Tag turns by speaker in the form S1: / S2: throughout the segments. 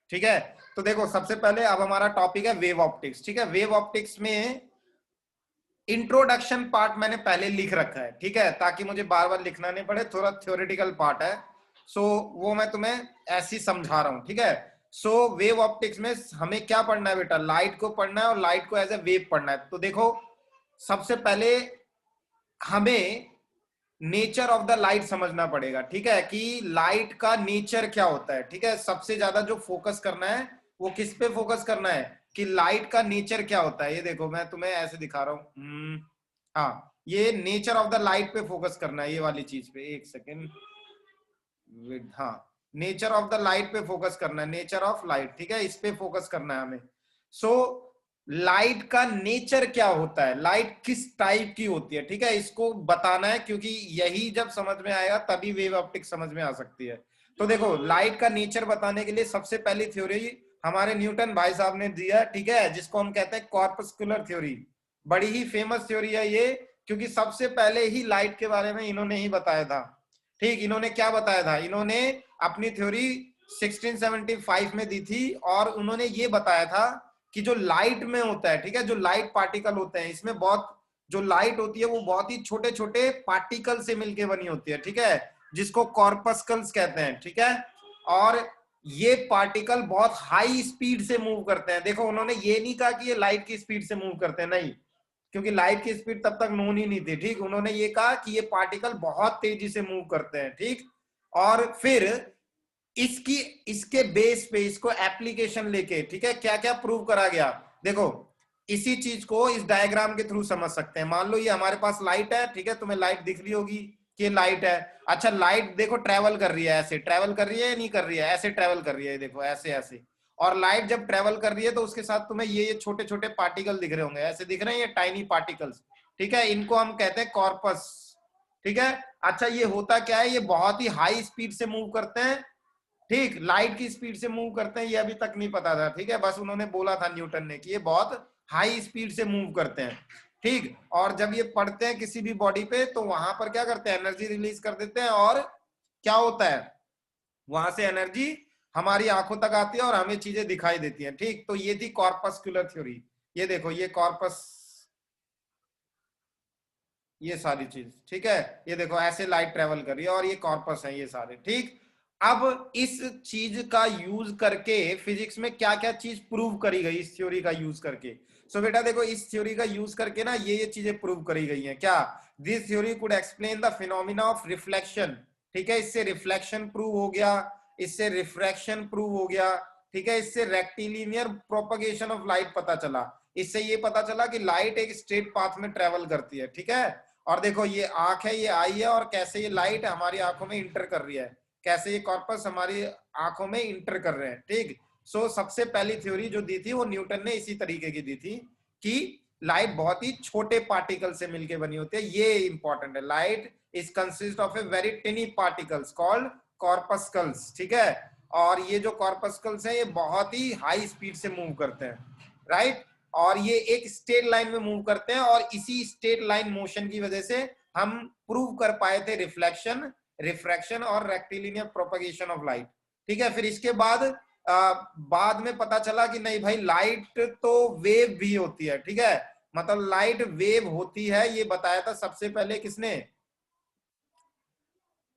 S1: ठीक है, तो देखो सबसे पहले अब हमारा टॉपिक है वेव ऑप्टिक्स। ठीक है, वेव ऑप्टिक्स में इंट्रोडक्शन पार्ट मैंने पहले लिख रखा है, ठीक है, ताकि मुझे बार बार लिखना नहीं पड़े, थोड़ा थ्योरेटिकल पार्ट है। सो वो मैं तुम्हें ऐसे ही समझा रहा हूं, ठीक है। सो वेव ऑप्टिक्स में हमें क्या पढ़ना है बेटा, लाइट को पढ़ना है और लाइट को एज ए वेव पढ़ना है। तो देखो सबसे पहले हमें नेचर ऑफ द लाइट समझना पड़ेगा, ठीक है, कि लाइट का नेचर क्या होता है। ठीक है, सबसे ज्यादा जो फोकस करना है वो किस पे फोकस करना है कि लाइट का नेचर क्या होता है। ये देखो मैं तुम्हें ऐसे दिखा रहा हूं, हाँ, ये नेचर ऑफ द लाइट पे फोकस करना है, ये वाली चीज पे, एक सेकेंड, हाँ, नेचर ऑफ द लाइट पे फोकस करना है, नेचर ऑफ लाइट, ठीक है, इस पे फोकस करना है हमें। सो लाइट का नेचर क्या होता है, लाइट किस टाइप की होती है, ठीक है, इसको बताना है, क्योंकि यही जब समझ में आएगा तभी वेव ऑप्टिक्स समझ में आ सकती है। तो देखो लाइट का नेचर बताने के लिए सबसे पहली थ्योरी हमारे न्यूटन भाई साहब ने दिया, ठीक है, जिसको हम कहते हैं कॉर्पस्कुलर थ्योरी। बड़ी ही फेमस थ्योरी है ये, क्योंकि सबसे पहले ही लाइट के बारे में इन्होंने ही बताया था। ठीक, इन्होंने क्या बताया था, इन्होंने अपनी थ्योरी 1675 में दी थी, और उन्होंने ये बताया था कि जो लाइट में होता है, ठीक है, जो लाइट पार्टिकल होते हैं, इसमें बहुत, जो लाइट होती है वो बहुत ही छोटे छोटे पार्टिकल से मिलके बनी होती है, ठीक है, जिसको कॉर्पस्कल्स कहते हैं। ठीक है, और ये पार्टिकल बहुत हाई स्पीड से मूव करते हैं। देखो उन्होंने ये नहीं कहा कि ये लाइट की स्पीड से मूव करते हैं, नहीं, क्योंकि लाइट की स्पीड तब तक नोन ही नहीं थी। ठीक, उन्होंने ये कहा कि ये पार्टिकल बहुत तेजी से मूव करते हैं। ठीक, और फिर इसकी, इसके बेस पे इसको एप्लीकेशन लेके, ठीक है, क्या क्या प्रूव करा गया। देखो इसी चीज को इस डायग्राम के थ्रू समझ सकते हैं। मान लो ये हमारे पास लाइट है, ठीक है, तुम्हें लाइट दिख रही होगी कि ये लाइट है। अच्छा, लाइट देखो ट्रेवल कर रही है, ऐसे ट्रेवल कर रही है या नहीं कर रही है, ऐसे ट्रेवल कर रही है, देखो ऐसे ऐसे। और लाइट जब ट्रेवल कर रही है तो उसके साथ तुम्हें ये छोटे छोटे पार्टिकल दिख रहे होंगे, ऐसे दिख रहे हैं, ये टाइनी पार्टिकल्स। ठीक है, इनको हम कहते हैं कॉर्पस। ठीक है, अच्छा ये होता क्या है, ये बहुत ही हाई स्पीड से मूव करते हैं। ठीक, लाइट की स्पीड से मूव करते हैं, ये अभी तक नहीं पता था। ठीक है, बस उन्होंने बोला था न्यूटन ने कि ये बहुत हाई स्पीड से मूव करते हैं। ठीक, और जब ये पड़ते हैं किसी भी बॉडी पे तो वहां पर क्या करते हैं, एनर्जी रिलीज कर देते हैं, और क्या होता है, वहां से एनर्जी हमारी आंखों तक आती है और हमें चीजें दिखाई देती हैं। ठीक, तो ये थी कॉर्पस्कुलर थ्योरी। ये देखो ये कॉर्पस, ये सारी चीज, ठीक है, ये देखो ऐसे लाइट ट्रेवल कर रही है और ये कॉर्पस है, ये सारे। ठीक, अब इस चीज का यूज करके फिजिक्स में क्या क्या चीज प्रूव करी गई इस थ्योरी का यूज करके। सो बेटा देखो इस थ्योरी का यूज करके ना ये चीजें प्रूव करी गई हैं। क्या, this theory could explain the phenomena of reflection. ठीक है, इससे रिफ्लेक्शन प्रूव हो गया, इससे रिफ्रैक्शन प्रूव हो गया। ठीक है, इससे रेक्टिलिनियर प्रोपगेशन ऑफ लाइट पता चला, इससे ये पता चला कि लाइट एक स्ट्रेट पाथ में ट्रेवल करती है। ठीक है, और देखो ये आंख है, ये आई है, और कैसे ये लाइट हमारी आंखों में इंटर कर रही है, कैसे ये कॉर्पस हमारी आंखों में इंटर कर रहे हैं। ठीक, सो सबसे पहली थ्योरी जो दी थी वो न्यूटन ने इसी तरीके की दी थी कि लाइट बहुत ही छोटे पार्टिकल से मिलकर बनी होती है। ये इंपॉर्टेंट है, light is consist of a very tiny particles called corpuscles. ठीक है, और ये जो कॉर्पस्कल्स है ये बहुत ही हाई स्पीड से मूव करते हैं, राइट, और ये एक स्ट्रेट लाइन में मूव करते हैं, और इसी स्ट्रेट लाइन मोशन की वजह से हम प्रूव कर पाए थे रिफ्लेक्शन, रिफ्रैक्शन और रेक्टिलिनियर प्रोपगेशन ऑफ लाइट। ठीक है, फिर इसके बाद बाद में पता चला कि नहीं भाई लाइट तो वेव भी होती है। ठीक है, मतलब लाइट वेव होती है, ये बताया था सबसे पहले किसने,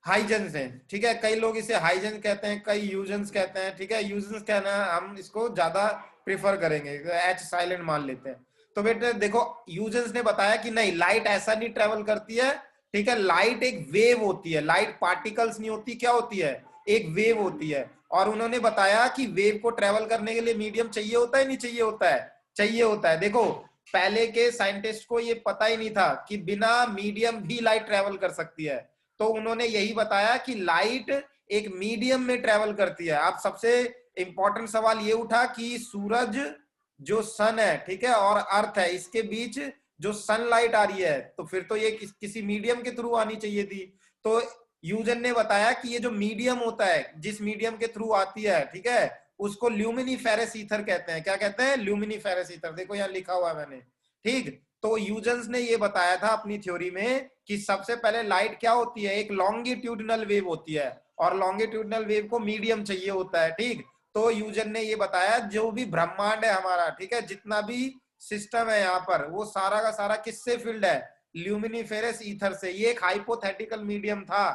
S1: हाइजेंस है। ठीक है, कई लोग इसे हाइजेंस कहते हैं, कई यूजेंस कहते हैं। ठीक है, यूजेंस कहना हम इसको ज्यादा प्रिफर करेंगे, एच साइलेंट मान लेते हैं। तो बेटे देखो यूजेंस ने बताया कि नहीं, लाइट ऐसा नहीं ट्रेवल करती है। ठीक है, लाइट एक वेव होती है, लाइट पार्टिकल्स नहीं होती, क्या होती है, एक वेव होती है। और उन्होंने बताया कि वेव को ट्रेवल करने के लिए मीडियम चाहिए होता है, नहीं चाहिए होता है, चाहिए होता है। देखो पहले के साइंटिस्ट को ये पता ही नहीं था कि बिना मीडियम भी लाइट ट्रेवल कर सकती है, तो उन्होंने यही बताया कि लाइट एक मीडियम में ट्रेवल करती है। अब सबसे इंपॉर्टेंट सवाल ये उठा कि सूरज जो सन है, ठीक है, और अर्थ है, इसके बीच जो सनलाइट आ रही है, तो फिर तो ये किसी मीडियम के थ्रू आनी चाहिए थी। तो यूजन ने बताया कि ये जो मीडियम होता है, जिस मीडियम के थ्रू आती है, ठीक है, उसको ल्यूमिनीफेरस ईथर कहते हैं। क्या कहते हैं, ल्यूमिनीफेरस ईथर, देखो यहाँ लिखा हुआ है मैंने। ठीक, तो यूजन्स ने ये बताया था अपनी थ्योरी में कि सबसे पहले लाइट क्या होती है, एक लॉन्गिट्यूडनल वेव होती है, और लॉन्गिट्यूडनल वेव को मीडियम चाहिए होता है। ठीक, तो यूजर ने ये बताया जो भी ब्रह्मांड है हमारा, ठीक है, जितना भी सिस्टम है यहाँ पर, वो सारा का सारा किससे फिल्ड है, ल्यूमिनिफेरस ईथर से। ये एक हाइपोथेटिकल मीडियम था,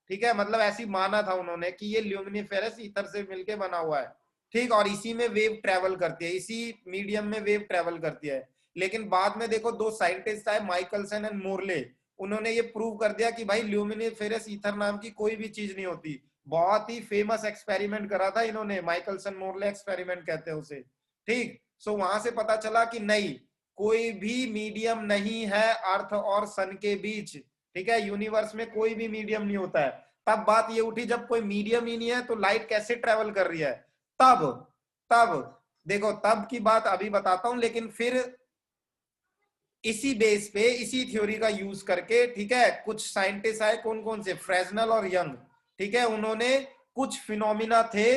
S1: ठीक है, मतलब ऐसी माना था उन्होंने कि ये ल्यूमिनिफेरस ईथर से मिलके बना हुआ है, ठीक, और इसी में वेव ट्रेवल करती है, इसी मीडियम में वेव ट्रेवल करती है। लेकिन बाद में देखो दो साइंटिस्ट आए, माइकलसन एंड मोरले, उन्होंने ये प्रूव कर दिया कि भाई ल्यूमिनिफेरस ईथर नाम की कोई भी चीज नहीं होती। बहुत ही फेमस एक्सपेरिमेंट करा था इन्होंने, माइकलसन मोरले एक्सपेरिमेंट कहते हैं उसे, ठीक। सो वहां से पता चला कि नहीं, कोई भी मीडियम नहीं है अर्थ और सन के बीच, ठीक है, यूनिवर्स में कोई भी मीडियम नहीं होता है। तब बात ये उठी, जब कोई मीडियम ही नहीं है तो लाइट कैसे ट्रेवल कर रही है, तब तब देखो, तब की बात अभी बताता हूं, लेकिन फिर इसी बेस पे, इसी थ्योरी का यूज करके, ठीक है, कुछ साइंटिस्ट आए, कौन कौन से, फ्रेजनल और यंग, ठीक है, उन्होंने कुछ फिनोमिना थे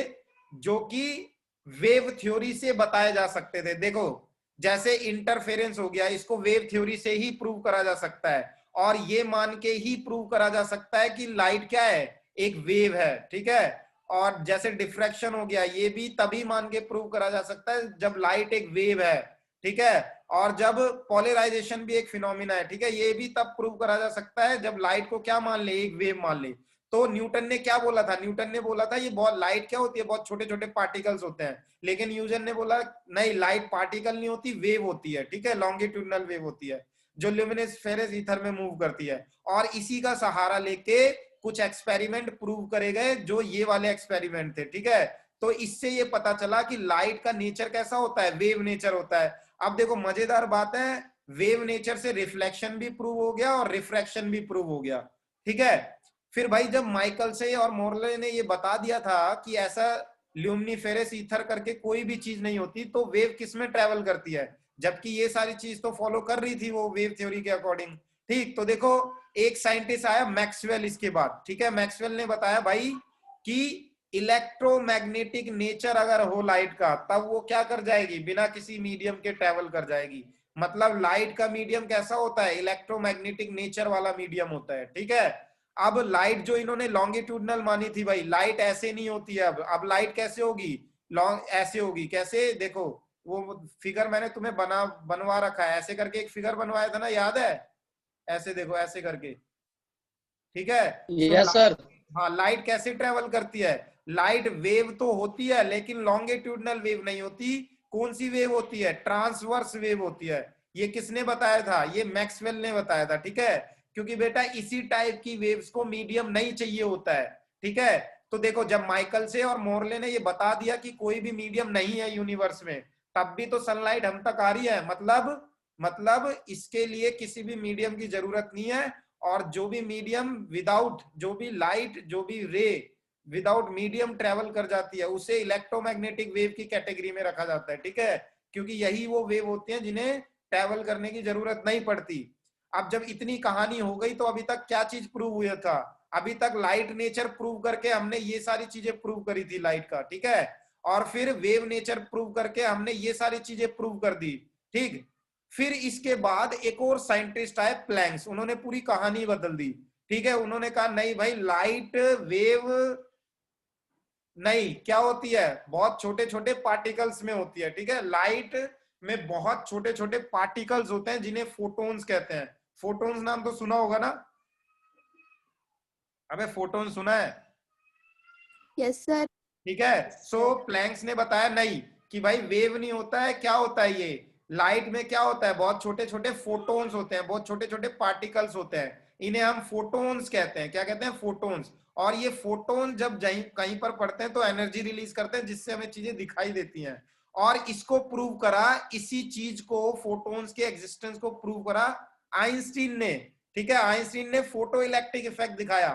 S1: जो कि वेव थ्योरी से बताए जा सकते थे। देखो जैसे इंटरफेरेंस हो गया, इसको वेव थ्योरी से ही प्रूव करा जा सकता है, और ये मान के ही प्रूव करा जा सकता है कि लाइट क्या है, एक वेव है, ठीक है। और जैसे डिफ्रैक्शन हो गया, ये भी तभी मान के प्रूव करा जा सकता है जब लाइट एक वेव है, ठीक है। और जब पोलराइजेशन भी एक फिनोमिना है, ठीक है, ये भी तब प्रूव करा जा सकता है जब लाइट को क्या मान ले, एक वेव मान ले। तो न्यूटन ने क्या बोला था, न्यूटन ने बोला था ये बहुत, लाइट क्या होती है, बहुत छोटे छोटे पार्टिकल्स होते हैं, लेकिन यूजर ने बोला नहीं, लाइट पार्टिकल नहीं होती, वेव होती है, ठीक है, लॉन्गिट्यूडनल वेव होती है जो ल्यूमिनिफेरस ईथर में मूव करती है। और इसी का सहारा लेके कुछ एक्सपेरिमेंट प्रूव करे गए, जो ये वाले एक्सपेरिमेंट थे, ठीक है। तो इससे ये पता चला कि लाइट का नेचर कैसा होता है, वेव नेचर होता है। अब देखो मजेदार बात है, वेव नेचर से रिफ्लेक्शन भी प्रूव हो गया और रिफ्रैक्शन भी प्रूव हो गया, ठीक है। फिर भाई जब माइकल से और मोरले ने ये बता दिया था कि ऐसा ल्यूमिनिफेरस ईथर करके कोई भी चीज नहीं होती, तो वेव किस में ट्रेवल करती है, जबकि ये सारी चीज तो फॉलो कर रही थी वो वेव थ्योरी के अकॉर्डिंग, ठीक। तो देखो एक साइंटिस्ट आया मैक्सवेल इसके बाद, ठीक है, मैक्सवेल ने बताया भाई कि इलेक्ट्रोमैग्नेटिक नेचर अगर हो लाइट का, तब वो क्या कर जाएगी, बिना किसी मीडियम के ट्रेवल कर जाएगी। मतलब लाइट का मीडियम कैसा होता है, इलेक्ट्रोमैग्नेटिक नेचर वाला मीडियम होता है, ठीक है। अब लाइट जो इन्होंने लॉन्गिट्यूडनल मानी थी भाई, लाइट ऐसे नहीं होती है। अब लाइट कैसे होगी, लॉन्ग ऐसे होगी, कैसे, देखो वो फिगर मैंने तुम्हें बनवा रखा है, ऐसे करके एक फिगर बनवाया था ना, याद है, ऐसे देखो, ऐसे करके, ठीक है। So
S2: yes sir.
S1: हाँ, लाइट कैसे ट्रेवल करती है, लाइट वेव तो होती है लेकिन लॉन्गिट्यूडनल वेव नहीं होती। कौन सी वेव होती है, ट्रांसवर्स वेव होती है। ये किसने बताया था, ये मैक्सवेल ने बताया था, ठीक है। क्योंकि बेटा इसी टाइप की वेव्स को मीडियम नहीं चाहिए होता है, ठीक है। तो देखो जब माइकल से और मोरले ने ये बता दिया कि कोई भी मीडियम नहीं है यूनिवर्स में, तब भी तो सनलाइट हम तक आ रही है, मतलब इसके लिए किसी भी मीडियम की जरूरत नहीं है। और जो भी मीडियम विदाउट, जो भी लाइट, जो भी रे विदाउट मीडियम ट्रेवल कर जाती है, उसे इलेक्ट्रोमैग्नेटिक वेव की कैटेगरी में रखा जाता है, ठीक है। क्योंकि यही वो वेव होती हैं जिन्हें ट्रेवल करने की जरूरत नहीं पड़ती। अब जब इतनी कहानी हो गई, तो अभी तक क्या चीज प्रूव हुआ था, अभी तक लाइट नेचर प्रूव करके हमने ये सारी चीजें प्रूव करी थी लाइट का, ठीक है। और फिर वेव नेचर प्रूव करके हमने ये सारी चीजें प्रूव कर दी, ठीक। फिर इसके बाद एक और साइंटिस्ट आए, प्लैंक्स, उन्होंने पूरी कहानी बदल दी, ठीक है। उन्होंने कहा नहीं भाई, लाइट वेव नहीं, क्या होती है, बहुत छोटे छोटे पार्टिकल्स में होती है, ठीक है। लाइट में बहुत छोटे छोटे पार्टिकल्स होते हैं जिन्हें फोटोन्स कहते हैं। फोटोन्स नाम तो सुना होगा ना, अबे फोटोन सुना है,
S3: यस सर।
S1: ठीक है। सो प्लैंक्स ने बताया नहीं कि भाई वेव नहीं होता है, क्या होता है ये, लाइट में क्या होता है, बहुत छोटे छोटे फोटोन्स होते हैं, बहुत छोटे छोटे पार्टिकल्स होते हैं, इन्हें हम फोटोन्स कहते हैं। क्या कहते हैं, फोटोन्स। और ये फोटोन जब कहीं पर पड़ते हैं तो एनर्जी रिलीज करते हैं, जिससे हमें चीजें दिखाई देती हैं। और इसको प्रूव करा, इसी चीज को, फोटोन्स के एग्जिस्टेंस को प्रूव करा आइंस्टीन ने, ठीक है। आइंस्टीन ने फोटो इलेक्ट्रिक इफेक्ट दिखाया।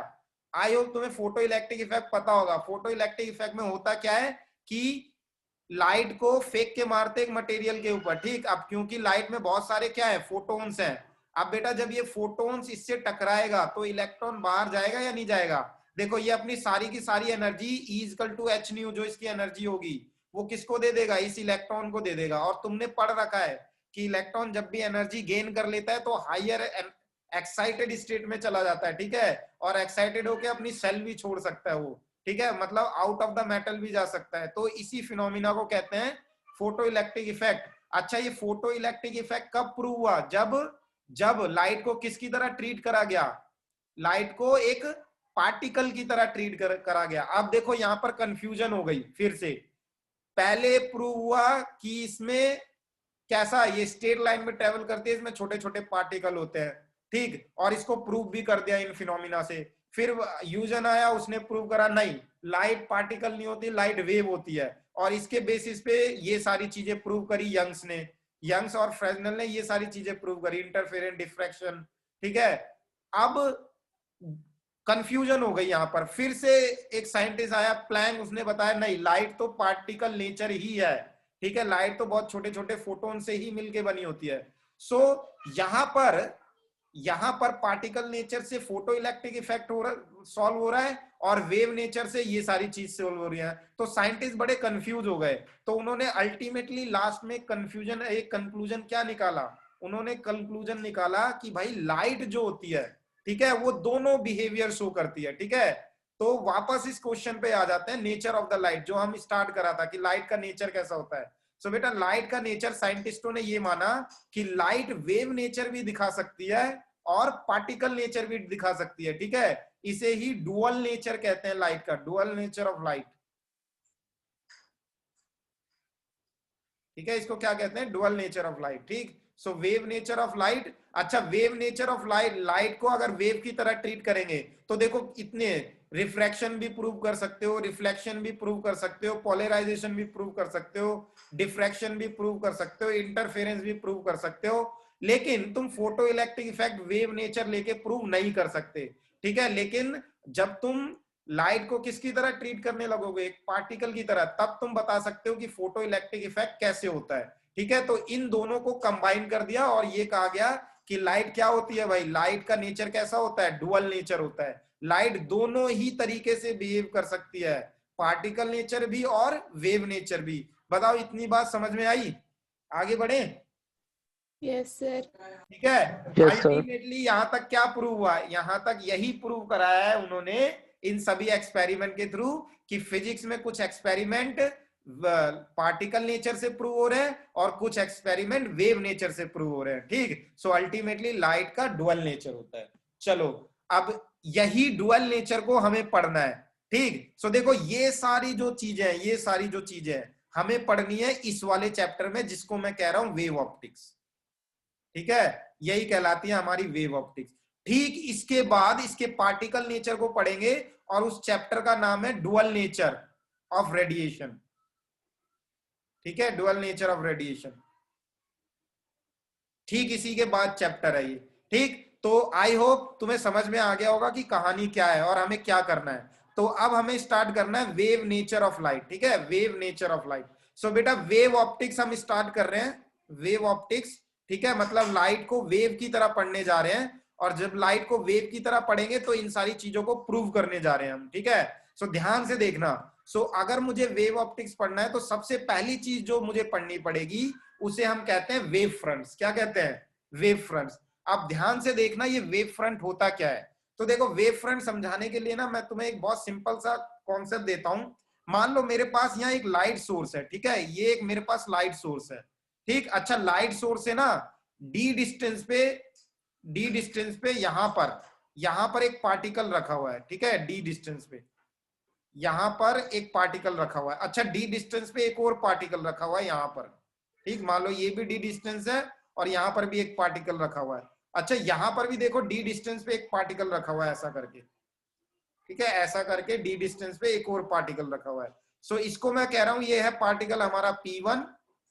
S1: आई होप तुम्हें फोटो इलेक्ट्रिक इफेक्ट पता होगा। फोटो इलेक्ट्रिक इफेक्ट में होता क्या है कि लाइट को फेंक के मारते एक मटेरियल के ऊपर, ठीक। अब क्योंकि लाइट में बहुत सारे क्या है, फोटोन्स हैं। अब बेटा जब ये फोटोन्स इससे टकराएगा तो इलेक्ट्रॉन बाहर जाएगा या नहीं जाएगा। देखो ये अपनी सारी की सारी एनर्जी E=H न्यू, जो इसकी एनर्जी होगी, वो किसको दे देगा, इस इलेक्ट्रॉन को दे देगा। और तुमने पढ़ रखा है कि इलेक्ट्रॉन जब भी एनर्जी गेन कर लेता है तो हायर एक्साइटेड स्टेट में चला जाता है, ठीक है। और एक्साइटेड होकर अपनी सेल भी छोड़ सकता है वो, ठीक है, मतलब आउट ऑफ द मेटल भी जा सकता है। तो इसी फिनोमिना को कहते हैं फोटो इलेक्ट्रिक इफेक्ट। अच्छा, ये फोटो इलेक्ट्रिक इफेक्ट कब प्रूव हुआ? जब लाइट को किसकी तरह ट्रीट करा गया? लाइट को एक पार्टिकल की तरह ट्रीट करा गया। अब देखो यहां पर कंफ्यूजन हो गई फिर से। पहले प्रूव हुआ कि इसमें कैसा, ये स्ट्रेट लाइन में ट्रेवल करती है, इसमें छोटे छोटे पार्टिकल होते हैं, ठीक, और इसको प्रूव भी कर दिया इन फिनोमिना से। फिर ह्यूजन आया, उसने प्रूव करा नहीं, लाइट पार्टिकल नहीं होती, लाइट वेव होती है, और इसके बेसिस पे ये सारी चीजें प्रूव करी यंग्स ने, यंग्स और फ्रेजनल ने ये सारी चीजें प्रूव करी, इंटरफेरेंस, डिफ्रैक्शन, ठीक है। अब कंफ्यूजन हो गई यहां पर। फिर से एक साइंटिस्ट आया प्लैंक, उसने बताया नहीं, लाइट तो पार्टिकल नेचर ही है, ठीक है, लाइट तो बहुत छोटे छोटे फोटोन से ही मिलके बनी होती है। सो यहां पर पार्टिकल नेचर से फोटो इलेक्ट्रिक इफेक्ट सॉल्व हो रहा है, और वेव नेचर से ये सारी चीज सॉल्व हो रही है। तो साइंटिस्ट बड़े कंफ्यूज हो गए। तो उन्होंने अल्टीमेटली लास्ट में कंफ्यूजन, एक कंक्लूजन क्या निकाला? उन्होंने कंक्लूजन निकाला कि भाई लाइट जो होती है, ठीक है, वो दोनों बिहेवियर शो करती है, ठीक है। तो वापस इस क्वेश्चन पे आ जाते हैं, नेचर ऑफ द लाइट, जो हम स्टार्ट करा था कि लाइट का नेचर कैसा होता है। सो बेटा, लाइट का नेचर साइंटिस्टों ने ये माना कि लाइट वेव नेचर भी दिखा सकती है और पार्टिकल नेचर भी दिखा सकती है, ठीक है। इसे ही डुअल नेचर कहते हैं लाइट का, डुअल नेचर ऑफ लाइट, ठीक है, इसको क्या कहते हैं? डुअल नेचर ऑफ लाइट, ठीक। सो वेव नेचर ऑफ लाइट। अच्छा, wave nature of light, light को अगर वेव की तरह ट्रीट करेंगे तो देखो इतने रिफ्रैक्शन भी प्रूव कर सकते हो, रिफ्लेक्शन भी प्रूव कर सकते हो, पोलराइजेशन भी प्रूव कर सकते हो, डिफ्रैक्शन भी प्रूव कर सकते हो, इंटरफेरेंस भी प्रूव कर सकते हो, लेकिन तुम photo electric effect wave nature लेके प्रूव नहीं कर सकते, ठीक है। लेकिन जब तुम लाइट को किसकी तरह ट्रीट करने लगोगे? एक पार्टिकल की तरह, तब तुम बता सकते हो कि फोटो इलेक्ट्रिक इफेक्ट कैसे होता है, ठीक है। तो इन दोनों को कंबाइन कर दिया और ये कहा गया कि लाइट क्या होती है भाई? लाइट का नेचर कैसा होता है? डुअल नेचर होता है। लाइट दोनों ही तरीके से बिहेव कर सकती है, पार्टिकल नेचर भी और वेव नेचर भी। बताओ, इतनी बात समझ में आई? आगे बढ़े?
S3: Yes sir.
S1: ठीक है।
S2: Yes sir.
S1: अल्टीमेटली यहां तक क्या प्रूव हुआ? यहां तक यही प्रूव कराया है उन्होंने इन सभी एक्सपेरिमेंट के थ्रू कि फिजिक्स में कुछ एक्सपेरिमेंट पार्टिकल नेचर से प्रूव हो रहे हैं और कुछ एक्सपेरिमेंट वेव नेचर से प्रूव हो रहे हैं, ठीक। सो अल्टीमेटली लाइट का डुअल नेचर होता है। चलो, अब यही डुअल नेचर को हमें पढ़ना है, ठीक। सो देखो, ये सारी जो चीजें हमें पढ़नी है इस वाले चैप्टर में, जिसको मैं कह रहा हूं वेव ऑप्टिक्स, ठीक है, यही कहलाती है हमारी वेव ऑप्टिक्स। ठीक इसके बाद इसके पार्टिकल नेचर को पढ़ेंगे और उस चैप्टर का नाम है डुअल नेचर ऑफ रेडिएशन, ठीक है, डुअल नेचर ऑफ रेडिएशन। ठीक इसी के बाद चैप्टर है ये, ठीक। तो आई होप तुम्हें समझ में आ गया होगा कि कहानी क्या है और हमें क्या करना है। तो अब हमें स्टार्ट करना है वेव नेचर ऑफ लाइट, ठीक है, वेव नेचर ऑफ लाइट। सो बेटा, वेव ऑप्टिक्स हम स्टार्ट कर रहे हैं, वेव ऑप्टिक्स, ठीक है, मतलब लाइट को वेव की तरह पढ़ने जा रहे हैं, और जब लाइट को वेव की तरह पढ़ेंगे तो इन सारी चीजों को प्रूव करने जा रहे हैं हम, ठीक है। सो ध्यान से देखना। सो अगर मुझे वेव ऑप्टिक्स पढ़ना है तो सबसे पहली चीज जो मुझे पढ़नी पड़ेगी उसे हम कहते हैं वेव फ्रंट्स। क्या कहते हैं? Wave fronts. अब ध्यान से देखना, ये वेव फ्रंट होता क्या है। तो देखो, वेव फ्रंट समझाने के लिए ना मैं तुम्हें एक बहुत सिंपल सा कॉन्सेप्ट देता हूं। मान लो मेरे पास यहाँ एक लाइट सोर्स है, ठीक है, ये एक मेरे पास लाइट सोर्स है, ठीक। अच्छा, लाइट सोर्स है ना, डी डिस्टेंस पे यहां पर एक पार्टिकल रखा हुआ है, ठीक है, डी डिस्टेंस पे यहां पर एक पार्टिकल रखा हुआ है। अच्छा, डी डिस्टेंस पे एक और पार्टिकल रखा हुआ है यहां पर, ठीक, मान लो ये भी डी डिस्टेंस है और यहां पर भी एक पार्टिकल रखा हुआ है। अच्छा, यहां पर भी देखो डी डिस्टेंस पे एक पार्टिकल रखा हुआ है, ऐसा करके, ठीक है, ऐसा करके डी डिस्टेंस पे एक और पार्टिकल रखा हुआ है। सो इसको मैं कह रहा हूं ये है पार्टिकल हमारा P1,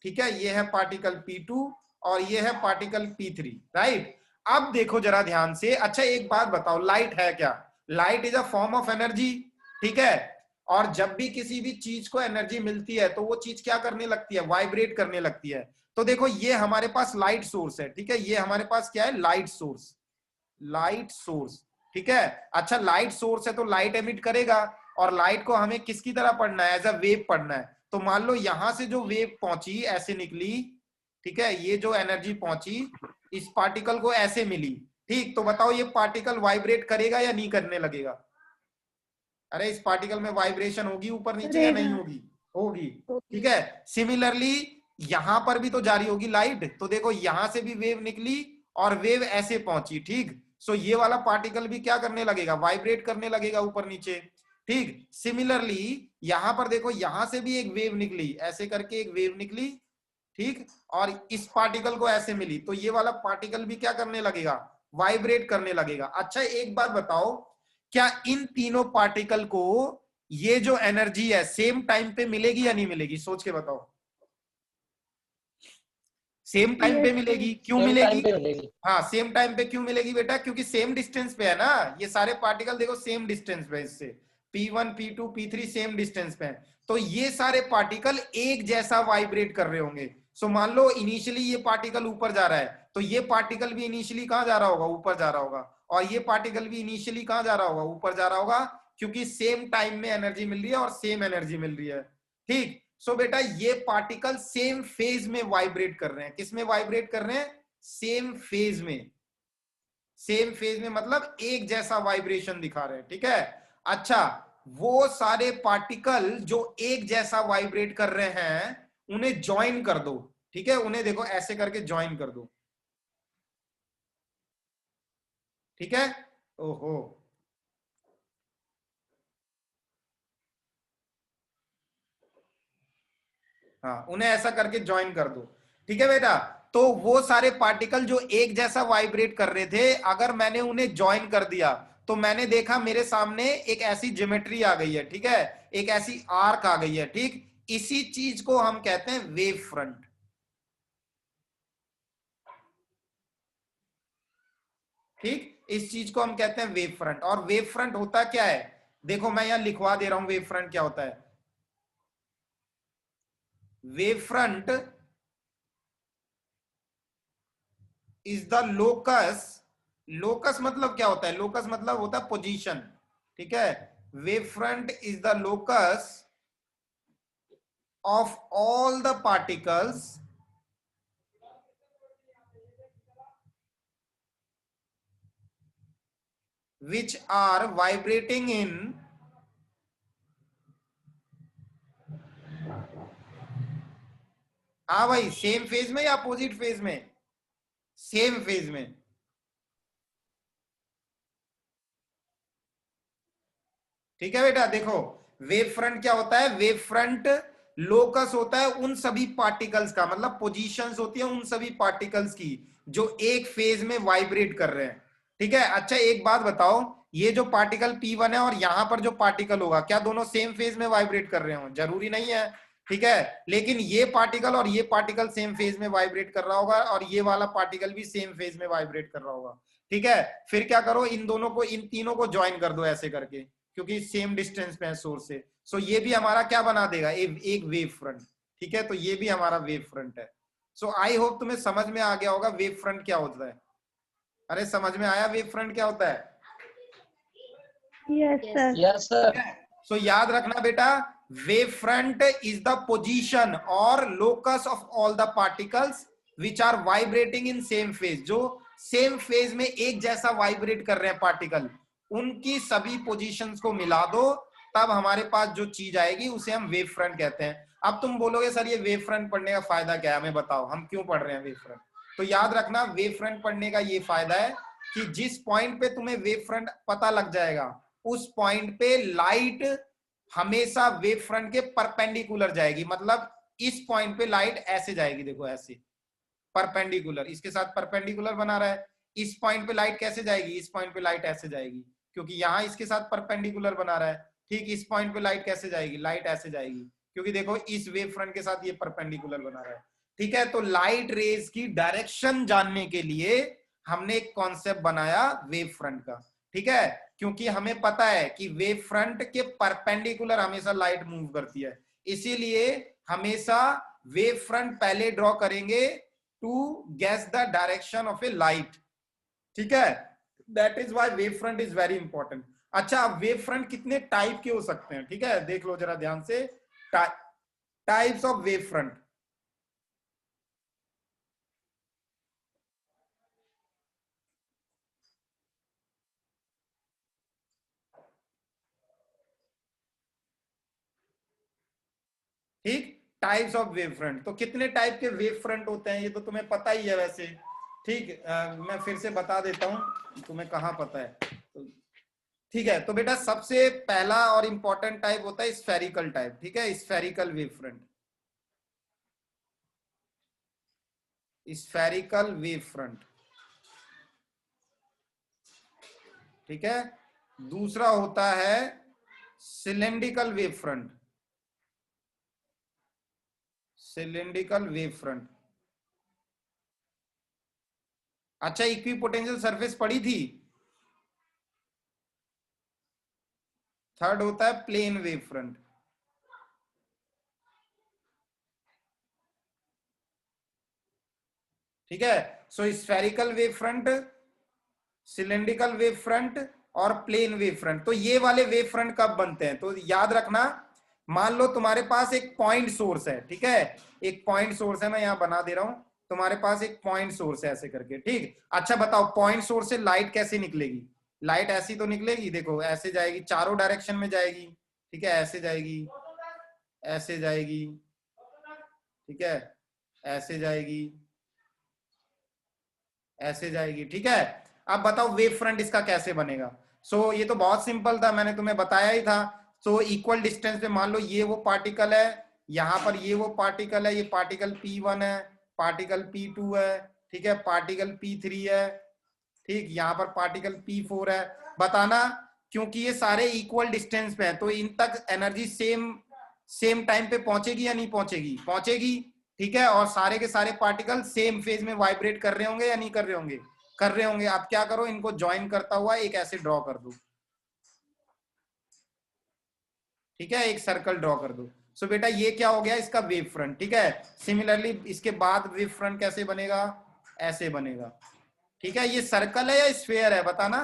S1: ठीक है, ये है पार्टिकल P2 और ये है पार्टिकल P3, राइट। अब देखो जरा ध्यान से। अच्छा, एक बात बताओ, लाइट है क्या? Light is a form of energy, ठीक है, और जब भी किसी भी चीज को एनर्जी मिलती है तो वो चीज क्या करने लगती है? वाइब्रेट करने लगती है। तो देखो, ये हमारे पास लाइट सोर्स है, ठीक है, ये हमारे पास क्या है? लाइट सोर्स, ठीक है। अच्छा, लाइट सोर्स है तो लाइट एमिट करेगा, और लाइट को हमें किसकी तरह पढ़ना है? एज अ वेव पढ़ना है। तो मान लो यहां से जो वेव पहुंची ऐसे निकली, ठीक है, ये जो एनर्जी पहुंची इस पार्टिकल को ऐसे मिली, ठीक। तो बताओ, ये पार्टिकल वाइब्रेट करेगा या नहीं करने लगेगा? अरे इस पार्टिकल में वाइब्रेशन होगी ऊपर नीचे
S3: अरे
S1: या नहीं
S3: हाँ,
S1: होगी? होगी।
S3: होगी।
S1: ठीक है, सिमिलरली यहां पर भी तो जारी होगी लाइट, तो देखो यहां से भी वेव निकली और वेव ऐसे पहुंची, ठीक। सो ये वाला पार्टिकल भी क्या करने लगेगा, वाइब्रेट करने लगेगा ऊपर नीचे, ठीक। सिमिलरली यहां पर देखो, यहां से भी एक वेव निकली, ऐसे करके एक वेव निकली, ठीक, और इस पार्टिकल को ऐसे मिली, तो ये वाला पार्टिकल भी क्या करने लगेगा, वाइब्रेट करने लगेगा। अच्छा एक बात बताओ, क्या इन तीनों पार्टिकल को ये जो एनर्जी है सेम टाइम पे मिलेगी या नहीं मिलेगी, सोच के बताओ। सेम टाइम पे
S3: यस सर।
S1: मिलेगी, क्यों
S2: सेम
S1: मिलेगी?
S2: टाइम पे मिलेगी।
S1: हाँ सेम टाइम पे क्यों मिलेगी बेटा, क्योंकि सेम डिस्टेंस पे है ना, ये सारे पार्टिकल देखो सेम डिस्टेंस पे, इससे P1 P2 P3 same distance पे है, तो ये सारे पार्टिकल एक जैसा वाइब्रेट कर रहे होंगे। सो मान लो इनिशियली ये पार्टिकल ऊपर जा रहा है, तो ये पार्टिकल भी इनिशियली कहां जा रहा होगा, ऊपर जा रहा होगा, और ये पार्टिकल भी इनिशियली कहां जा रहा होगा, ऊपर जा रहा होगा, क्योंकि सेम टाइम में एनर्जी मिल रही है और सेम एनर्जी मिल रही है, ठीक। सो बेटा ये पार्टिकल सेम फेज में वाइब्रेट कर रहे हैं, किस में वाइब्रेट कर रहे हैं, सेम फेज में। सेम फेज में मतलब एक जैसा वाइब्रेशन दिखा रहे हैं, ठीक है। अच्छा, वो सारे पार्टिकल जो एक जैसा वाइब्रेट कर रहे हैं उन्हें ज्वाइन कर दो, ठीक है, उन्हें देखो ऐसे करके ज्वाइन कर दो, ठीक है। ओहो, हाँ उन्हें ऐसा करके ज्वाइन कर दो, ठीक है बेटा। तो वो सारे पार्टिकल जो एक जैसा वाइब्रेट कर रहे थे, अगर मैंने उन्हें ज्वाइन कर दिया, तो मैंने देखा मेरे सामने एक ऐसी ज्योमेट्री आ गई है, ठीक है, एक ऐसी आर्क आ गई है, ठीक। इसी चीज को हम कहते हैं वेव फ्रंट, ठीक, इस चीज को हम कहते हैं वेव फ्रंट। और वेव फ्रंट होता क्या है, देखो मैं यहां लिखवा दे रहा हूं वेव फ्रंट क्या होता है। Wave front is the locus, locus मतलब क्या होता है, लोकस मतलब होता है पोजीशन, ठीक है। Wave front is the locus of all the particles which are vibrating in, हाँ भाई सेम फेज में या अपोजिट फेज में, सेम फेज में, ठीक है बेटा। देखो वेव फ्रंट क्या होता है, वेव फ्रंट लोकस होता है उन सभी पार्टिकल्स का, मतलब पोजीशंस होती है उन सभी पार्टिकल्स की जो एक फेज में वाइब्रेट कर रहे हैं, ठीक है। अच्छा एक बात बताओ, ये जो पार्टिकल P1 है और यहां पर जो पार्टिकल होगा, क्या दोनों सेम फेज में वाइब्रेट कर रहे हो, जरूरी नहीं है, ठीक है। लेकिन ये पार्टिकल और ये पार्टिकल सेम फेज में वाइब्रेट कर रहा होगा, और ये वाला पार्टिकल भी सेम फेज में वाइब्रेट कर रहा होगा, ठीक है। फिर क्या करो, इन दोनों को, इन तीनों को ज्वाइन कर दो ऐसे करके, क्योंकि सेम डिस्टेंस पे है सोर्स से। सो ये भी हमारा क्या बना देगा, एक वेव फ्रंट, ठीक है। तो ये भी हमारा वेव फ्रंट है। सो आई होप तुम्हें समझ में आ गया होगा वेव फ्रंट क्या होता है। अरे समझ में आया वेव फ्रंट क्या होता है?
S3: Yes
S4: Yes.
S3: Sir.
S2: Yes sir.
S1: So याद रखना बेटा, wave front is the position और locus of all the particles which are vibrating in same phase, जो सेम फेज में एक जैसा वाइब्रेट कर रहे हैं पार्टिकल, उनकी सभी पोजीशंस को मिला दो, तब हमारे पास जो चीज आएगी उसे हम वेव फ्रंट कहते हैं। अब तुम बोलोगे सर ये वेव फ्रंट पढ़ने का फायदा क्या है, हमें बताओ हम क्यों पढ़ रहे हैं वेव फ्रंट। तो याद रखना वेव फ्रंट पढ़ने का ये फायदा है कि जिस पॉइंट पे तुम्हें वेव फ्रंट पता लग जाएगा, उस पॉइंट पे लाइट हमेशा वेव फ्रंट के परपेंडिकुलर जाएगी, मतलब इस पॉइंट पे लाइट ऐसे जाएगी, देखो ऐसे परपेंडिकुलर, इसके साथ परपेंडिकुलर बना रहा है। इस पॉइंट पे लाइट कैसे जाएगी, इस पॉइंट पे लाइट ऐसे जाएगी, क्योंकि यहां इसके साथ परपेंडिकुलर बना रहा है, ठीक। इस पॉइंट पे लाइट कैसे जाएगी, लाइट ऐसे जाएगी, क्योंकि देखो इस वेव फ्रंट के साथ ये परपेंडिकुलर बना रहा है, ठीक है। तो लाइट रेज की डायरेक्शन जानने के लिए हमने एक कॉन्सेप्ट बनाया वेव फ्रंट का, ठीक है। क्योंकि हमें पता है कि वेव फ्रंट के परपेंडिकुलर हमेशा लाइट मूव करती है, इसीलिए हमेशा वेव फ्रंट पहले ड्रॉ करेंगे to guess the direction of a light, ठीक है। That is why wave front is very important. अच्छा, वेव फ्रंट कितने टाइप के हो सकते हैं, ठीक है, देख लो जरा ध्यान से, टाइप्स ऑफ वेव फ्रंट। ठीक, टाइप्स ऑफ वेव फ्रंट। तो कितने टाइप के वेव फ्रंट होते हैं ये तो तुम्हें पता ही है वैसे। ठीक, मैं फिर से बता देता हूं, तुम्हें कहाँ पता है तो। ठीक है, तो बेटा सबसे पहला और इंपॉर्टेंट टाइप होता है स्फेरिकल टाइप। ठीक है, spherical wave front, spherical wave front. ठीक है, दूसरा होता है cylindrical wave front, cylindrical wave front. अच्छा, इक्विपोटेंशियल सरफेस पड़ी थी। थर्ड होता है प्लेन वेव फ्रंट। ठीक है, so spherical wave front, cylindrical wave front और प्लेन वेव फ्रंट। तो ये वाले वेव फ्रंट कब बनते हैं तो याद रखना, मान लो तुम्हारे पास एक पॉइंट सोर्स है। ठीक है, एक पॉइंट सोर्स है, मैं यहां बना दे रहा हूं, तुम्हारे पास एक पॉइंट सोर्स है ऐसे करके। ठीक, अच्छा बताओ पॉइंट सोर्स से लाइट कैसे निकलेगी? लाइट ऐसी तो निकलेगी, देखो ऐसे जाएगी, चारों डायरेक्शन में जाएगी। ठीक है, ऐसे जाएगी, ऐसे जाएगी, ठीक है, ऐसे जाएगी, ऐसे जाएगी। ठीक है, अब बताओ वेव फ्रंट इसका कैसे बनेगा? सो ये तो बहुत सिंपल था, मैंने तुम्हें बताया ही था। सो इक्वल डिस्टेंस पे मान लो ये वो पार्टिकल है, यहां पर ये वो पार्टिकल है, ये पार्टिकल P1 है, पार्टिकल P2 है, ठीक है, पार्टिकल P3 है, ठीक, यहाँ पर पार्टिकल P4 है। बताना, क्योंकि ये सारे इक्वल डिस्टेंस पे है तो इन तक एनर्जी सेम सेम टाइम पे पहुंचेगी या नहीं पहुंचेगी? पहुंचेगी। ठीक है, और सारे के सारे पार्टिकल सेम फेज में वाइब्रेट कर रहे होंगे या नहीं कर रहे होंगे? कर रहे होंगे। आप क्या करो, इनको ज्वाइन करता हुआ एक ऐसे ड्रॉ कर दो। ठीक है, एक सर्कल ड्रॉ कर दो। सो बेटा ये क्या हो गया, इसका वेव फ्रंट। ठीक है, सिमिलरली इसके बाद वेव फ्रंट कैसे बनेगा? ऐसे बनेगा। ठीक है, ये सर्कल है या स्फेयर है बताना,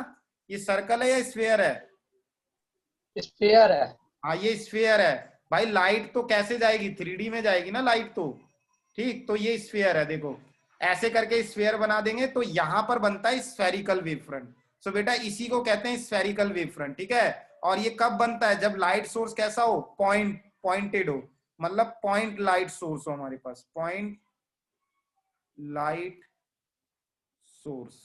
S1: ये सर्कल है या स्फेयर है?
S2: स्फीयर है।
S1: हाँ ये स्फेयर है। भाई लाइट तो कैसे जाएगी, 3D में जाएगी ना लाइट तो। ठीक, तो ये स्फेयर है, देखो ऐसे करके स्फेयर बना देंगे तो यहां पर बनता है स्फेरिकल वेव फ्रंट। सो बेटा इसी को कहते हैं स्फेरिकल वेव फ्रंट। ठीक है, और ये कब बनता है? जब लाइट सोर्स कैसा हो, पॉइंटेड हो, मतलब पॉइंट लाइट सोर्स हो हमारे पास, पॉइंट लाइट सोर्स।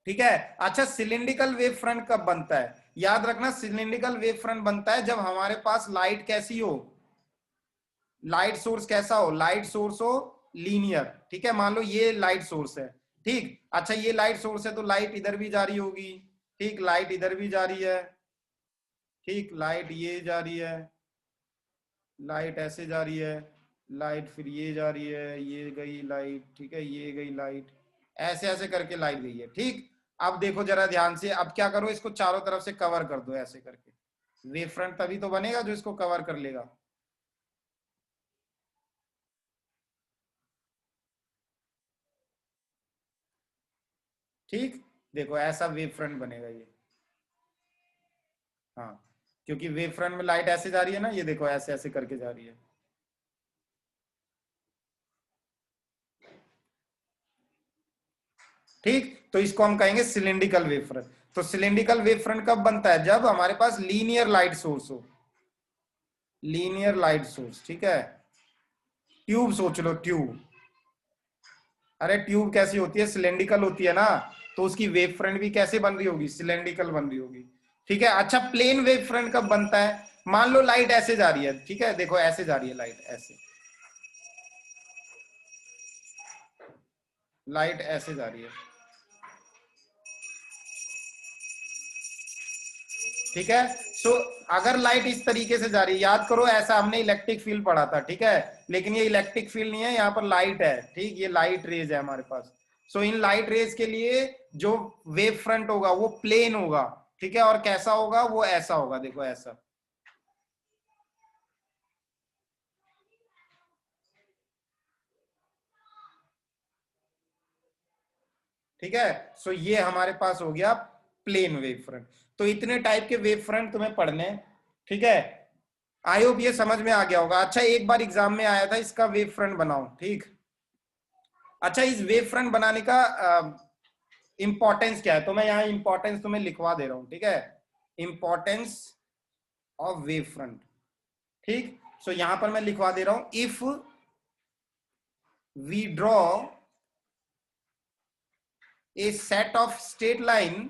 S1: ठीक है, अच्छा सिलिंड्रिकल वेव फ्रंट कब बनता है? याद रखना, सिलिंड्रिकल वेव फ्रंट बनता है जब हमारे पास लाइट कैसी हो, लाइट सोर्स कैसा हो, लाइट सोर्स हो लीनियर। ठीक है, मान लो ये लाइट सोर्स है। ठीक, अच्छा ये लाइट सोर्स है तो लाइट इधर भी जा रही होगी। ठीक, लाइट इधर भी जा रही है। ठीक, लाइट ये जा रही है, लाइट ऐसे जा रही है, लाइट फिर ये जा रही है, ये गई लाइट, ठीक है, ये गई लाइट, ऐसे ऐसे करके लाइट गई है। ठीक, अब देखो जरा ध्यान से, अब क्या करो, इसको चारों तरफ से कवर कर दो ऐसे करके। वेव फ्रंट तभी तो बनेगा जो इसको कवर कर लेगा। ठीक, देखो ऐसा वेव फ्रंट बनेगा ये। हाँ, क्योंकि वेव फ्रंट में लाइट ऐसे जा रही है ना, ये देखो ऐसे ऐसे करके जा रही है। ठीक, तो इसको हम कहेंगे सिलिंड्रिकल वेव फ्रंट। तो सिलिंड्रिकल वेव फ्रंट कब बनता है? जब हमारे पास लीनियर लाइट सोर्स हो, लीनियर लाइट सोर्स। ठीक है, ट्यूब सोच लो, ट्यूब। अरे ट्यूब कैसी होती है, सिलेंड्रिकल होती है ना, तो उसकी वेव फ्रंट भी कैसे बन रही होगी, सिलेंड्रिकल बन रही होगी। ठीक है, अच्छा प्लेन वेव फ्रंट कब बनता है? मान लो लाइट ऐसे जा रही है, ठीक है, देखो ऐसे जा रही है लाइट, ऐसे लाइट ऐसे जा रही है। ठीक है, सो अगर लाइट इस तरीके से जा रही है, याद करो ऐसा हमने इलेक्ट्रिक फील्ड पढ़ा था। ठीक है, लेकिन ये इलेक्ट्रिक फील्ड नहीं है, यहाँ पर लाइट है। ठीक, ये लाइट रेज है हमारे पास। सो इन लाइट रेज के लिए जो वेव फ्रंट होगा वो प्लेन होगा। ठीक है, और कैसा होगा, वो ऐसा होगा, देखो ऐसा। ठीक है, सो ये हमारे पास हो गया प्लेन वेव फ्रंट। तो इतने टाइप के वेव फ्रंट तुम्हें पढ़ने। ठीक है, आई होप ये समझ में आ गया होगा। अच्छा एक बार एग्जाम में आया था, इसका वेव फ्रंट बनाओ। ठीक, अच्छा इस वेव फ्रंट बनाने का इंपॉर्टेंस क्या है, तो मैं यहाँ इंपॉर्टेंस तुम्हें लिखवा दे रहा हूँ। ठीक है, इंपॉर्टेंस ऑफ वेव फ्रंट। ठीक, सो यहां पर मैं लिखवा दे रहा हूं, if we draw a set of straight line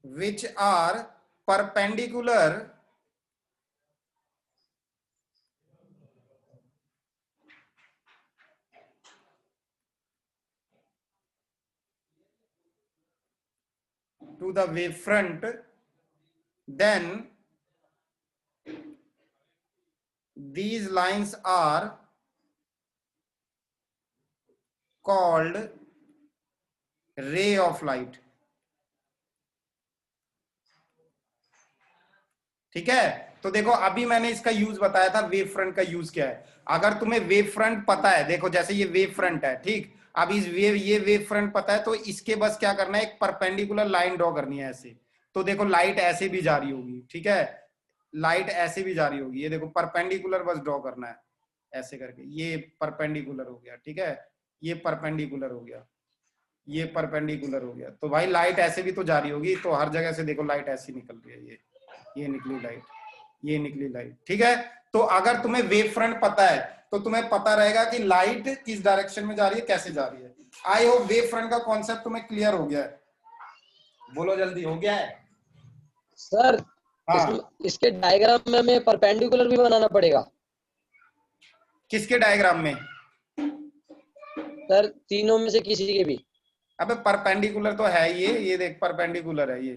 S1: which are perpendicular to the wavefront, then these lines are called ray of light. ठीक है, तो देखो अभी मैंने इसका यूज बताया था, वेव फ्रंट का यूज क्या है। अगर तुम्हें वेव फ्रंट पता है, देखो जैसे ये वेव फ्रंट है, ठीक, अब इस ये वेव फ्रंट पता है, तो इसके बस क्या करना है, एक परपेंडिकुलर लाइन ड्रॉ करनी है ऐसे। तो देखो लाइट ऐसे भी जा रही होगी, ठीक है, लाइट ऐसे भी जा रही होगी, ये देखो परपेंडिकुलर बस ड्रॉ करना है ऐसे करके, ये परपेंडिकुलर हो गया, ठीक है, ये परपेंडिकुलर हो गया, ये परपेंडिकुलर हो गया। तो भाई लाइट ऐसे भी तो जा रही होगी, तो हर जगह से देखो लाइट ऐसी निकल रही है, ये निकली लाइट, ये निकली लाइट, ठीक है। तो अगर तुम्हें वेव फ्रंट पता है तो तुम्हें पता रहेगा कि लाइट किस डायरेक्शन में जा रही है, कैसे जा रही है। आई होप वेव फ्रंट का कॉन्सेप्ट तुम्हें क्लियर हो गया है, बोलो जल्दी, हो गया है
S2: सर
S1: हाँ।
S2: इसके डायग्राम में हमें परपेंडिकुलर भी बनाना पड़ेगा?
S1: किसके डायग्राम में?
S2: सर तीनों में से किसी के भी।
S1: अबे परपेंडिकुलर तो है ये देख परपेंडिकुलर है ये।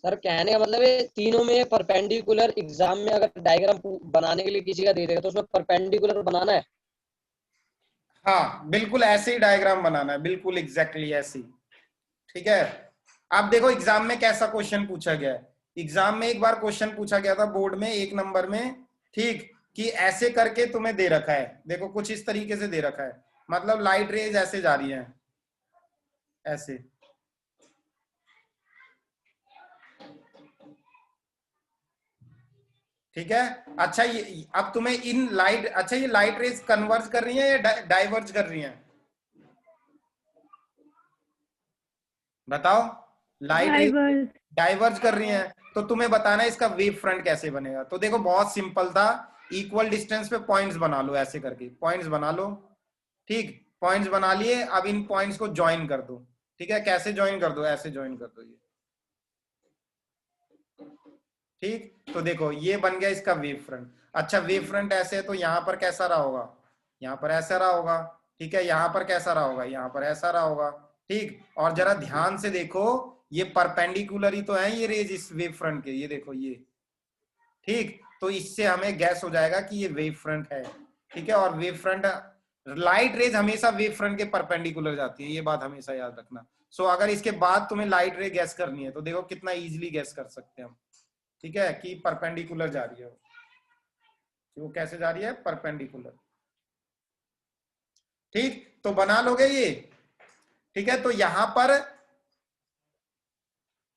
S2: सर कहने का मतलब है तीनों में परपेंडिकुलर, एग्जाम में अगर डायग्राम बनाने के लिए किसी का दे देगा तो उसमें परपेंडिकुलर बनाना है।
S1: हाँ बिल्कुल ऐसे ही डायग्राम बनाना है, बिल्कुल एग्जैक्टली ऐसे ही, ठीक है। अब देखो एग्जाम में कैसा क्वेश्चन पूछा गया है, एग्जाम में एक बार क्वेश्चन पूछा गया था बोर्ड में 1 नंबर में, ठीक, कि ऐसे करके तुम्हें दे रखा है, देखो कुछ इस तरीके से दे रखा है, मतलब लाइट रेज ऐसे जा रही है ऐसे, ठीक है। अच्छा ये अब तुम्हें इन लाइट, अच्छा ये लाइट रेज कन्वर्ज कर रही है या डाइवर्ज कर रही है, बताओ। लाइट रेज डाइवर्ज कर रही हैं, तो तुम्हें बताना है इसका वेव फ्रंट कैसे बनेगा। तो देखो बहुत सिंपल था, इक्वल डिस्टेंस पे पॉइंट्स बना लो, ऐसे करके पॉइंट्स बना लो, ठीक, पॉइंट्स बना लिए, अब इन पॉइंट्स को ज्वाइन कर दो, ठीक है, कैसे ज्वाइन कर दो, ऐसे ज्वाइन कर दो ये, ठीक। तो देखो ये बन गया इसका वेव फ्रंट। अच्छा वेव फ्रंट ऐसे है तो यहाँ पर कैसा रहा होगा, यहाँ पर ऐसा रहा होगा, ठीक है, यहाँ पर कैसा रहा होगा, यहाँ पर ऐसा रहा होगा, ठीक। और जरा ध्यान से देखो ये परपेंडिकुलर ही तो है ये रेज इस वेव फ्रंट के, ये देखो ये, ठीक। तो इससे हमें गैस हो जाएगा कि ये वेव फ्रंट है, ठीक है। और वेव फ्रंट, लाइट रेज हमेशा वेव फ्रंट के परपेंडिकुलर जाती है, ये बात हमेशा याद रखना। सो अगर इसके बाद तुम्हें लाइट रे गैस करनी है तो देखो कितना इजीली गैस कर सकते हैं हम, ठीक है, कि परपेंडिकुलर जा रही है वो कैसे जा रही है, परपेंडिकुलर, ठीक। तो बना लोगे ये, ठीक है। तो यहां पर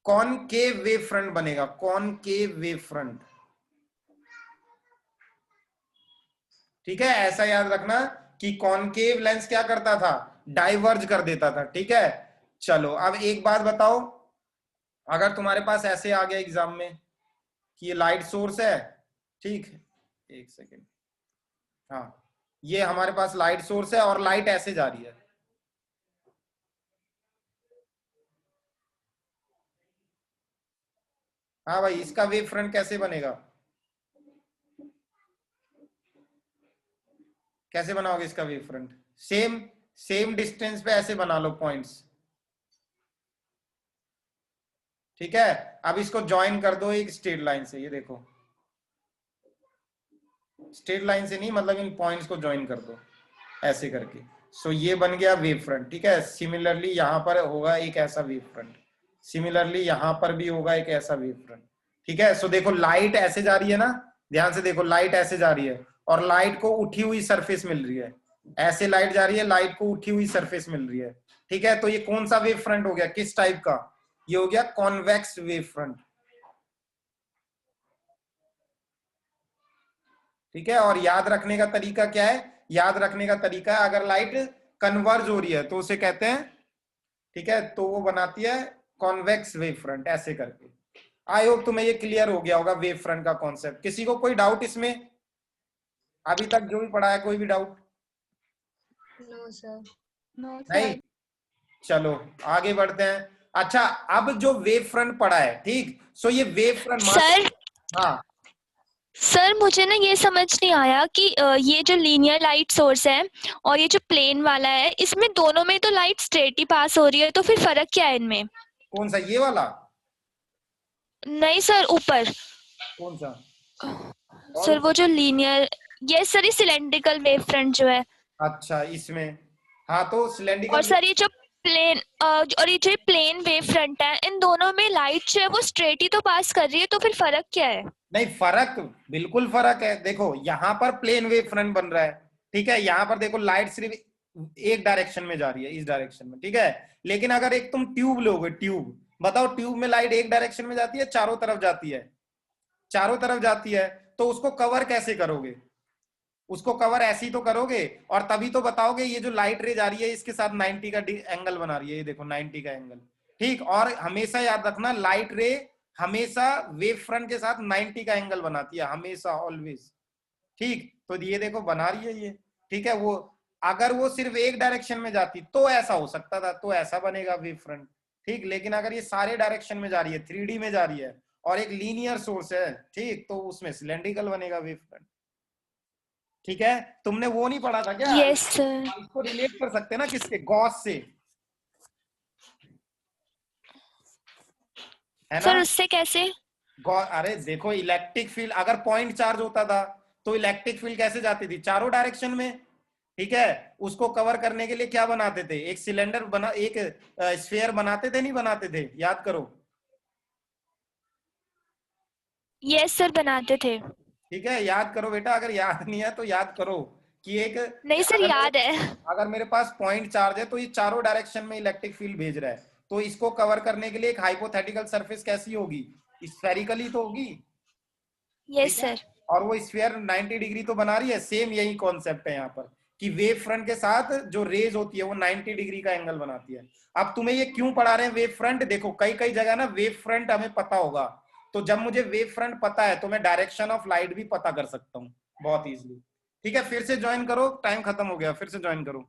S1: कॉनकेव वेव फ्रंट बनेगा, कॉनकेव वेव फ्रंट, ठीक है। ऐसा याद रखना कि कॉनकेव लेंस क्या करता था, डाइवर्ज कर देता था, ठीक है। चलो अब एक बात बताओ, अगर तुम्हारे पास ऐसे आ गया एग्जाम में कि ये लाइट सोर्स है, ठीक, एक सेकेंड, हाँ, ये हमारे पास लाइट सोर्स है और लाइट ऐसे जा रही है, हाँ भाई, इसका वेव फ्रंट कैसे बनेगा, कैसे बनाओगे इसका wave front, same same distance पे ऐसे बना लो पॉइंट्स, ठीक है। अब इसको ज्वाइन कर दो एक स्ट्रेट लाइन से, ये देखो स्ट्रेट लाइन से नहीं, मतलब इन पॉइंट्स को ज्वाइन कर दो ऐसे करके। सो ये बन गया वेव फ्रंट, ठीक है। सिमिलरली यहां पर होगा एक ऐसा वेव फ्रंट, सिमिलरली यहां पर भी होगा एक ऐसा वेव फ्रंट, ठीक है। सो देखो लाइट ऐसे जा रही है ना, ध्यान से देखो लाइट ऐसे जा रही है और लाइट को उठी हुई सरफेस मिल रही है, ऐसे लाइट जा रही है, लाइट को उठी हुई सरफेस मिल रही है, ठीक है। तो ये कौन सा वेव फ्रंट हो गया, किस टाइप का, ये हो गया कॉन्वेक्स वेव फ्रंट, ठीक है। और याद रखने का तरीका क्या है, याद रखने का तरीका है, अगर लाइट कन्वर्ज हो रही है तो उसे कहते हैं, ठीक है, तो वो बनाती है कॉन्वेक्स वेव फ्रंट, ऐसे करके। आई होप तुम्हें ये क्लियर हो गया होगा वेव फ्रंट का कॉन्सेप्ट। किसी को कोई डाउट इसमें अभी तक जो भी पढ़ा है, कोई भी डाउट?
S4: No sir.
S3: नो
S1: नहीं,
S3: सर।
S1: चलो आगे बढ़ते हैं। अच्छा, अब जो वेव फ्रंट पढ़ा है, ठीक, सो ये वेव फ्रंट
S5: सर
S1: हाँ
S5: सर मुझे ना ये समझ नहीं आया कि ये जो लीनियर लाइट सोर्स है और ये जो प्लेन वाला है, इसमें दोनों में तो लाइट स्ट्रेट ही पास हो रही है, तो फिर फर्क क्या है इनमें?
S1: कौन सा, ये वाला?
S5: नहीं सर, ऊपर।
S1: कौन सा?
S5: सर वो जो लीनियर, ये सर ये सिलेंड्रिकल वेव फ्रंट जो है।
S1: अच्छा, इसमें, हाँ तो
S5: और
S1: सिलेंड्रिकल,
S5: सर ये जो प्लेन और ये जो प्लेन वेव फ्रंट है, इन दोनों में लाइट जो है वो स्ट्रेट ही तो पास कर रही है, तो फिर फर्क क्या है?
S1: नहीं फर्क, बिल्कुल फर्क है। देखो यहाँ पर प्लेन वेव फ्रंट बन रहा है, ठीक है, यहाँ पर देखो लाइट सिर्फ एक डायरेक्शन में जा रही है, इस डायरेक्शन में, ठीक है। लेकिन अगर एक तुम ट्यूब लोगे, ट्यूब, बताओ ट्यूब में लाइट एक डायरेक्शन में जाती है, चारों तरफ जाती है? चारों तरफ जाती है, तो उसको कवर कैसे करोगे? उसको कवर ऐसे ही तो करोगे, और तभी तो बताओगे ये जो लाइट रे जा रही है इसके साथ 90 का एंगल बना रही है, ये देखो 90 का एंगल, ठीक। और हमेशा याद रखना, लाइट रे हमेशा वेव फ्रंट के साथ 90 का एंगल बनाती है, हमेशा, ऑलवेज, ठीक। तो ये देखो बना रही है ये, ठीक है। वो अगर वो सिर्फ एक डायरेक्शन में जाती तो ऐसा हो सकता था, तो ऐसा बनेगा वेव फ्रंट, ठीक। लेकिन अगर ये सारे डायरेक्शन में जा रही है, 3D में जा रही है, और एक लीनियर सोर्स है, ठीक, तो उसमें सिलेंड्रिकल बनेगा वेव फ्रंट, ठीक है। तुमने वो नहीं पढ़ा था क्या?
S5: Yes sir.
S1: इसको रिलेट कर सकते हैं ना किसके, गॉस से, है
S5: सर
S1: ना?
S5: उससे कैसे?
S1: अरे देखो, इलेक्ट्रिक फील्ड अगर पॉइंट चार्ज होता था तो इलेक्ट्रिक फील्ड कैसे जाती थी? चारों डायरेक्शन में, ठीक है। उसको कवर करने के लिए क्या बनाते थे? एक सिलेंडर बना, एक स्फीयर बनाते थे, नहीं बनाते थे? याद करो।
S5: यस सर, बनाते थे।
S1: ठीक है, याद करो बेटा, अगर याद नहीं है तो याद करो कि एक,
S5: नहीं सर, याद है।
S1: अगर मेरे पास पॉइंट चार्ज है तो ये चारों डायरेक्शन में इलेक्ट्रिक फील्ड भेज रहा है, तो इसको कवर करने के लिए एक हाइपोथेटिकल सरफेस कैसी होगी? स्फेरिकली तो होगी,
S5: यस
S1: ठीक है?
S5: सर।
S1: और वो स्फीयर 90 डिग्री तो बना रही है। सेम यही कॉन्सेप्ट है यहाँ पर कि वेव फ्रंट के साथ जो रेज होती है वो 90 डिग्री का एंगल बनाती है। अब तुम्हें ये क्यों पढ़ा रहे हैं वेव फ्रंट? देखो कई कई जगह ना वेव फ्रंट हमें पता होगा, तो जब मुझे वेव फ्रंट पता है तो मैं डायरेक्शन ऑफ लाइट भी पता कर सकता हूँ बहुत इजीली, ठीक है। फिर से ज्वाइन करो, टाइम खत्म हो गया, फिर से ज्वाइन करो।